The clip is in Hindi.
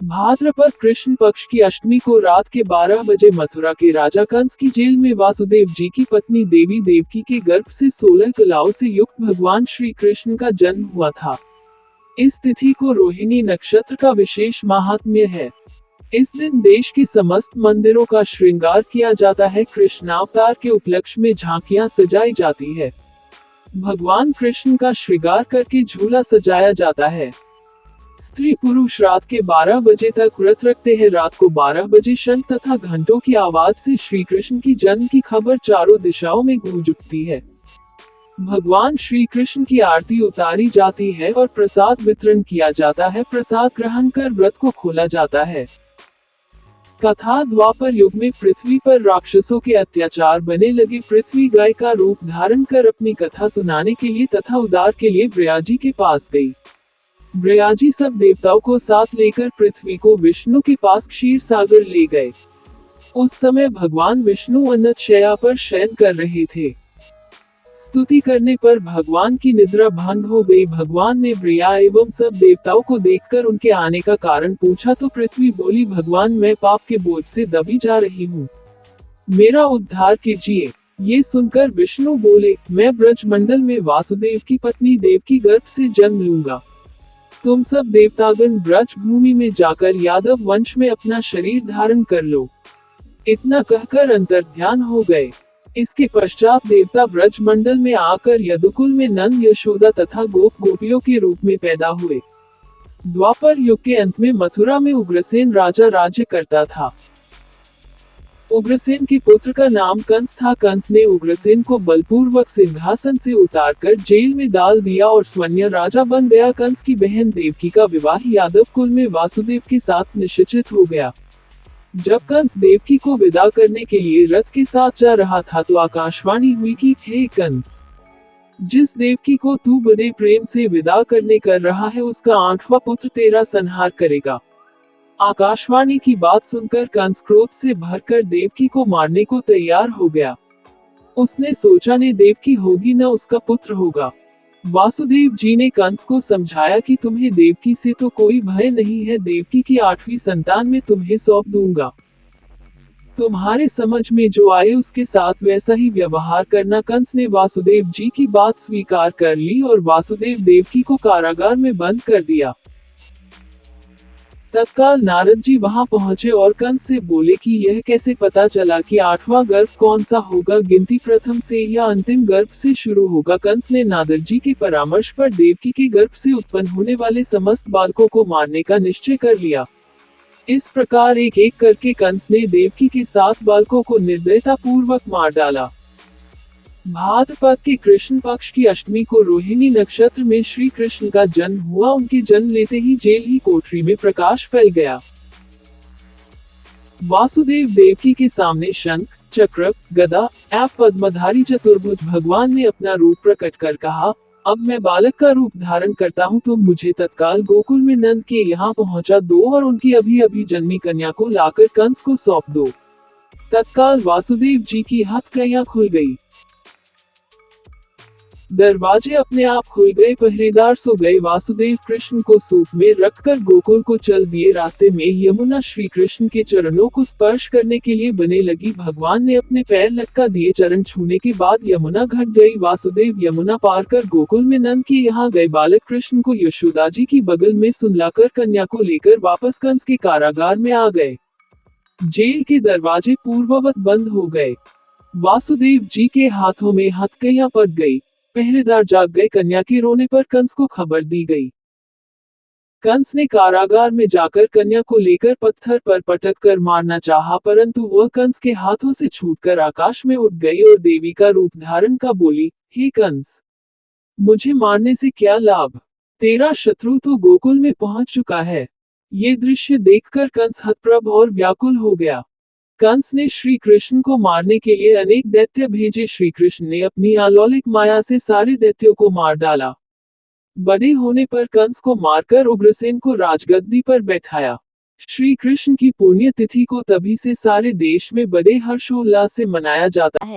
भाद्रपद कृष्ण पक्ष की अष्टमी को रात के 12 बजे मथुरा के राजा कंस की जेल में वासुदेव जी की पत्नी देवी देवकी के गर्भ से 16 कलाओं से युक्त भगवान श्री कृष्ण का जन्म हुआ था। इस तिथि को रोहिणी नक्षत्र का विशेष महात्म्य है। इस दिन देश के समस्त मंदिरों का श्रृंगार किया जाता है। कृष्णावतार के उपलक्ष्य में झांकियां सजाई जाती है। भगवान कृष्ण का श्रृंगार करके झूला सजाया जाता है। स्त्री पुरुष रात के 12 बजे तक व्रत रखते हैं। रात को 12 बजे शंख तथा घंटों की आवाज से श्री कृष्ण की जन्म की खबर चारों दिशाओं में गूंज उठती है। भगवान श्री कृष्ण की आरती उतारी जाती है और प्रसाद वितरण किया जाता है। प्रसाद ग्रहण कर व्रत को खोला जाता है। कथा द्वापर युग में पृथ्वी पर राक्षसों के अत्याचार बने लगे। पृथ्वी गाय का रूप धारण कर अपनी कथा सुनाने के लिए तथा उद्धार के लिए ब्रह्माजी के पास गई। ब्रह्माजी सब देवताओं को साथ लेकर पृथ्वी को विष्णु के पास क्षीर सागर ले गए। उस समय भगवान विष्णु अनंत शैया पर शयन कर रहे थे। स्तुति करने पर भगवान की निद्रा भंग हो गई। भगवान ने ब्रह्मा एवं सब देवताओं को देखकर उनके आने का कारण पूछा तो पृथ्वी बोली, भगवान मैं पाप के बोझ से दबी जा रही हूँ, मेरा उद्धार कीजिए। ये सुनकर विष्णु बोले, मैं ब्रजमंडल में वासुदेव की पत्नी देवकी गर्भ से जन्म लूंगा। तुम सब देवतागण ब्रज भूमि में जाकर यादव वंश में अपना शरीर धारण कर लो। इतना कहकर अंतर्ध्यान हो गए। इसके पश्चात देवता ब्रज मंडल में आकर यदुकुल में नंद यशोदा तथा गोप गोपियों के रूप में पैदा हुए। द्वापर युग के अंत में मथुरा में उग्रसेन राजा राज्य करता था। उग्रसेन के पुत्र का नाम कंस था। कंस ने उग्रसेन को बलपूर्वक सिंहासन से उतारकर जेल में डाल दिया और स्वर्ण राजा बन गया। कंस की बहन देवकी का विवाह यादव कुल में वासुदेव के साथ निश्चित हो गया। जब कंस देवकी को विदा करने के लिए रथ के साथ जा रहा था तो आकाशवाणी हुई कि हे कंस, जिस देवकी को तू बड़े प्रेम से विदा करने कर रहा है उसका 8वां पुत्र तेरा संहार करेगा। आकाशवाणी की बात सुनकर कंस क्रोध से भरकर देवकी को मारने को तैयार हो गया। उसने सोचा ने देवकी होगी न उसका पुत्र होगा। वासुदेव जी ने कंस को समझाया कि तुम्हें देवकी से तो कोई भय नहीं है, देवकी की 8वीं संतान में तुम्हें सौंप दूंगा। तुम्हारे समझ में जो आए उसके साथ वैसा ही व्यवहार करना। कंस ने वासुदेव जी की बात स्वीकार कर ली और वासुदेव देवकी को कारागार में बंद कर दिया। तत्काल नारद जी वहां पहुंचे और कंस से बोले कि यह कैसे पता चला कि 8वां गर्भ कौन सा होगा, गिनती प्रथम से या अंतिम गर्भ से शुरू होगा। कंस ने नारद जी के परामर्श पर देवकी के गर्भ से उत्पन्न होने वाले समस्त बालकों को मारने का निश्चय कर लिया। इस प्रकार एक एक करके कंस ने देवकी के 7 बालकों को निर्दयता पूर्वक मार डाला। भाद्रपद के कृष्ण पक्ष की अष्टमी को रोहिणी नक्षत्र में श्री कृष्ण का जन्म हुआ। उनके जन्म लेते ही जेल ही कोठरी में प्रकाश फैल गया। वासुदेव देवकी के सामने शंख, चक्र, गदा एवं पद्मधारी चतुर्भुज भगवान ने अपना रूप प्रकट कर कहा, अब मैं बालक का रूप धारण करता हूँ, तुम मुझे तत्काल गोकुल में नंद के यहाँ पहुँचा दो और उनकी अभी अभी जन्मी कन्या को लाकर कंस को सौंप दो। तत्काल वासुदेव जी की हथकड़ियां खुल गई। दरवाजे अपने आप खुल गए। पहरेदार सो गए। वासुदेव कृष्ण को सूप में रखकर गोकुल को चल दिए। रास्ते में यमुना श्री कृष्ण के चरणों को स्पर्श करने के लिए बने लगी। भगवान ने अपने पैर लटका दिए। चरण छूने के बाद यमुना घट गई। वासुदेव यमुना पार कर गोकुल में नंद के यहाँ गए। बालक कृष्ण को यशोदा जी की बगल में सुलाकर कन्या को लेकर वापस कंस के कारागार में आ गए। जेल के दरवाजे पूर्ववत बंद हो गए। वासुदेव जी के हाथों में हथकड़ियां पड़ गई। पहरेदार जाग गए। कन्या के रोने पर कंस को खबर दी गई। कंस ने कारागार में जाकर कन्या को लेकर पत्थर पर पटक कर मारना चाहा, परंतु वह कंस के हाथों से छूटकर आकाश में उड़ गई और देवी का रूप धारण का बोली, हे कंस, मुझे मारने से क्या लाभ, तेरा शत्रु तो गोकुल में पहुंच चुका है। ये दृश्य देखकर कंस हतप्रभ और व्याकुल हो गया। कंस ने श्री कृष्ण को मारने के लिए अनेक दैत्य भेजे। श्री कृष्ण ने अपनी अलौकिक माया से सारे दैत्यों को मार डाला। बड़े होने पर कंस को मारकर उग्रसेन को राजगद्दी पर बैठाया। श्री कृष्ण की पुण्य तिथि को तभी से सारे देश में बड़े हर्षोल्लास से मनाया जाता है।